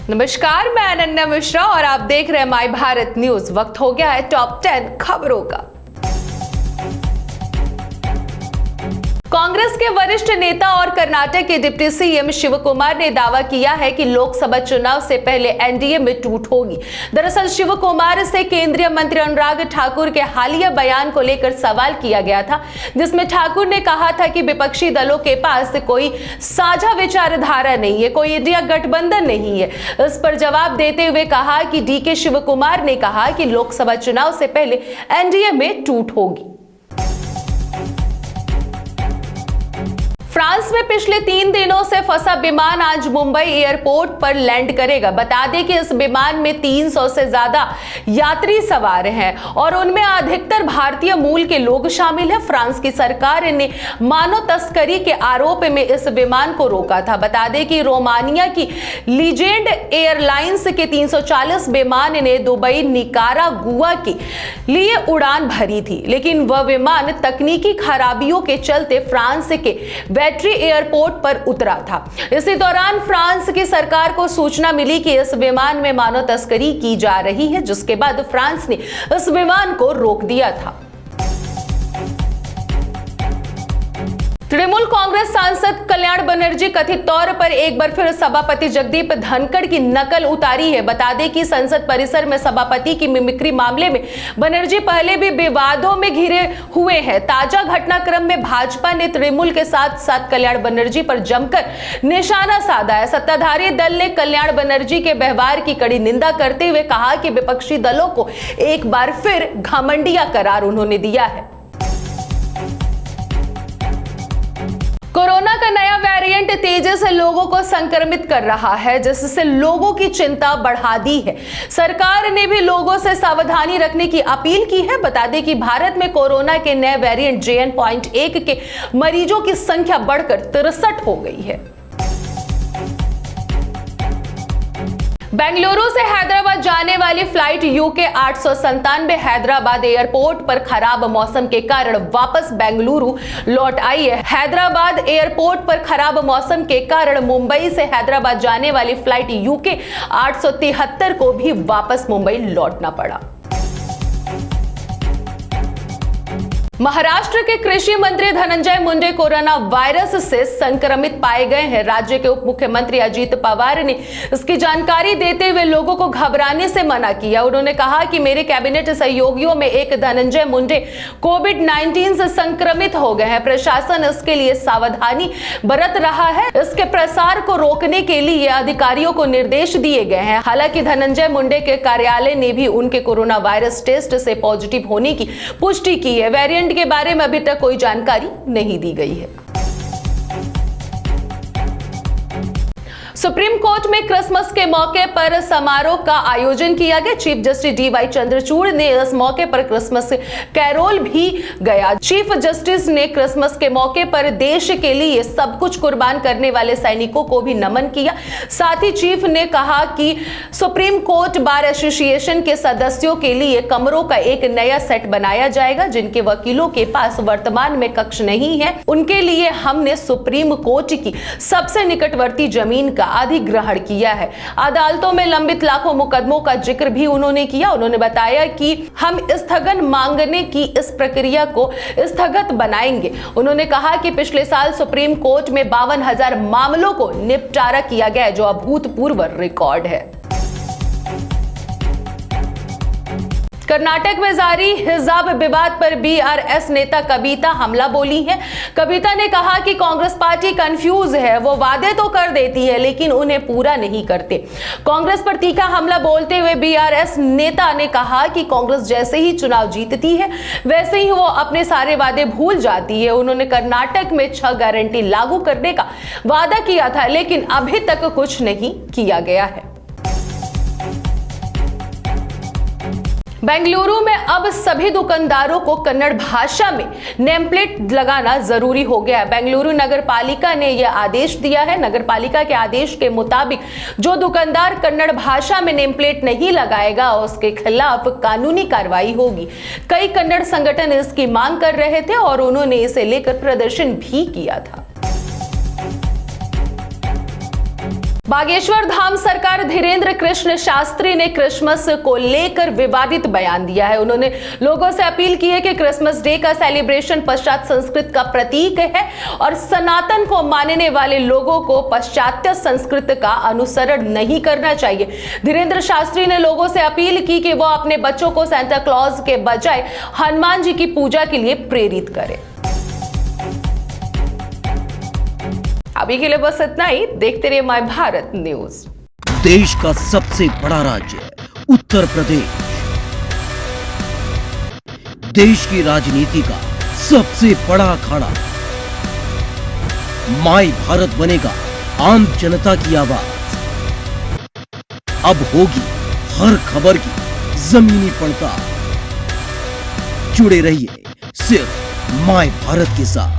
नमस्कार, मैं अनन्या मिश्रा और आप देख रहे हैं माय भारत न्यूज। वक्त हो गया है टॉप 10 खबरों का। कांग्रेस के वरिष्ठ नेता और कर्नाटक के डिप्टी सीएम शिवकुमार ने दावा किया है कि लोकसभा चुनाव से पहले एनडीए में टूट होगी। दरअसल शिवकुमार से केंद्रीय मंत्री अनुराग ठाकुर के हालिया बयान को लेकर सवाल किया गया था, जिसमें ठाकुर ने कहा था कि विपक्षी दलों के पास कोई साझा विचारधारा नहीं है, कोई इंडिया गठबंधन नहीं है। इस पर जवाब देते हुए कहा कि डीके शिवकुमार ने कहा कि लोकसभा चुनाव से पहले एनडीए में टूट होगी। फ्रांस में पिछले 3 दिनों से फंसा विमान आज मुंबई एयरपोर्ट पर लैंड करेगा। बता दें कि इस विमान में 300 से ज्यादा यात्री सवार हैं और उनमें अधिकतर भारतीय मूल के लोग शामिल हैं। फ्रांस की सरकार ने मानव तस्करी के आरोप में इस विमान को रोका था। बता दें कि रोमानिया की लीजेंड एयरलाइंस के 340 विमान ने दुबई निकारागुआ के लिए उड़ान भरी थी, लेकिन वह विमान तकनीकी खराबियों के चलते फ्रांस के वेट्री एयरपोर्ट पर उतरा था। इसी दौरान फ्रांस की सरकार को सूचना मिली कि इस विमान में मानव तस्करी की जा रही है, जिसके बाद फ्रांस ने इस विमान को रोक दिया था। तृणमूल कांग्रेस सांसद कल्याण बनर्जी कथित तौर पर एक बार फिर सभापति जगदीप धनखड़ की नकल उतारी है। बता दें कि संसद परिसर में सभापति की मिमिक्री मामले में बनर्जी पहले भी विवादों में घिरे हुए हैं। ताजा घटनाक्रम में भाजपा ने तृणमूल के साथ साथ कल्याण बनर्जी पर जमकर निशाना साधा है। सत्ताधारी दल ने कल्याण बनर्जी के व्यवहार की कड़ी निंदा करते हुए कहा कि विपक्षी दलों को एक बार फिर घमंडिया करार उन्होंने दिया है। कोरोना का नया वेरिएंट तेजी से लोगों को संक्रमित कर रहा है, जिससे लोगों की चिंता बढ़ा दी है। सरकार ने भी लोगों से सावधानी रखने की अपील की है। बता दें कि भारत में कोरोना के नए वेरिएंट JN.1 के मरीजों की संख्या बढ़कर 63 हो गई है। बेंगलुरु से हैदराबाद जाने वाली फ्लाइट UK 897 हैदराबाद एयरपोर्ट पर खराब मौसम के कारण वापस बेंगलुरु लौट आई है। हैदराबाद एयरपोर्ट पर खराब मौसम के कारण मुंबई से हैदराबाद जाने वाली फ्लाइट UK 873 को भी वापस मुंबई लौटना पड़ा। महाराष्ट्र के कृषि मंत्री धनंजय मुंडे कोरोना वायरस से संक्रमित पाए गए हैं। राज्य के उप मुख्यमंत्री अजीत पवार ने इसकी जानकारी देते हुए लोगों को घबराने से मना किया। उन्होंने कहा कि मेरे कैबिनेट सहयोगियों में एक धनंजय मुंडे कोविड-19 से संक्रमित हो गए हैं। प्रशासन इसके लिए सावधानी बरत रहा है। इसके प्रसार को रोकने के लिए अधिकारियों को निर्देश दिए गए हैं। हालांकि धनंजय मुंडे के कार्यालय ने भी उनके कोरोना वायरस टेस्ट से पॉजिटिव होने की पुष्टि की है। वेरिएंट के बारे में अभी तक कोई जानकारी नहीं दी गई है। सुप्रीम कोर्ट में क्रिसमस के मौके पर समारोह का आयोजन किया गया। चीफ जस्टिस DY चंद्रचूड़ ने इस मौके पर क्रिसमस कैरोल भी गया। चीफ जस्टिस ने क्रिसमस के मौके पर देश के लिए सब कुछ कुर्बान करने वाले सैनिकों को भी नमन किया। साथ ही चीफ ने कहा कि सुप्रीम कोर्ट बार एसोसिएशन के सदस्यों के लिए कमरों का एक नया सेट बनाया जाएगा। जिनके वकीलों के पास वर्तमान में कक्ष नहीं है, उनके लिए हमने सुप्रीम कोर्ट की सबसे निकटवर्ती जमीन का अधिग्रहण किया है। अदालतों में लंबित लाखों मुकदमों का जिक्र भी उन्होंने किया। उन्होंने बताया कि हम स्थगन मांगने की इस प्रक्रिया को स्थगित बनाएंगे। उन्होंने कहा कि पिछले साल सुप्रीम कोर्ट में 52,000 मामलों को निपटारा किया गया है, जो अभूतपूर्व रिकॉर्ड है। कर्नाटक में जारी हिजाब विवाद पर BRS नेता कविता हमला बोली है। कविता ने कहा कि कांग्रेस पार्टी कंफ्यूज है, वो वादे तो कर देती है लेकिन उन्हें पूरा नहीं करते। कांग्रेस पर तीखा हमला बोलते हुए BRS नेता ने कहा कि कांग्रेस जैसे ही चुनाव जीतती है वैसे ही वो अपने सारे वादे भूल जाती है। उन्होंने कर्नाटक में 6 गारंटी लागू करने का वादा किया था, लेकिन अभी तक कुछ नहीं किया गया है। बेंगलुरु में अब सभी दुकानदारों को कन्नड़ भाषा में नेम प्लेट लगाना जरूरी हो गया है। बेंगलुरु नगर पालिका ने यह आदेश दिया है। नगर पालिका के आदेश के मुताबिक जो दुकानदार कन्नड़ भाषा में नेम प्लेट नहीं लगाएगा उसके खिलाफ कानूनी कार्रवाई होगी। कई कन्नड़ संगठन इसकी मांग कर रहे थे और उन्होंने इसे लेकर प्रदर्शन भी किया था। बागेश्वर धाम सरकार धीरेन्द्र कृष्ण शास्त्री ने क्रिसमस को लेकर विवादित बयान दिया है। उन्होंने लोगों से अपील की है कि क्रिसमस डे का सेलिब्रेशन पाश्चात्य संस्कृति का प्रतीक है और सनातन को मानने वाले लोगों को पाश्चात्य संस्कृति का अनुसरण नहीं करना चाहिए। धीरेन्द्र शास्त्री ने लोगों से अपील की कि वो अपने बच्चों को सांता क्लॉज के बजाय हनुमान जी की पूजा के लिए प्रेरित करें। अभी के लिए बस इतना ही। देखते रहिए माय भारत न्यूज। देश का सबसे बड़ा राज्य उत्तर प्रदेश, देश की राजनीति का सबसे बड़ा अखाड़ा, माय भारत बनेगा आम जनता की आवाज। अब होगी हर खबर की जमीनी पड़ताल। जुड़े रहिए सिर्फ माय भारत के साथ।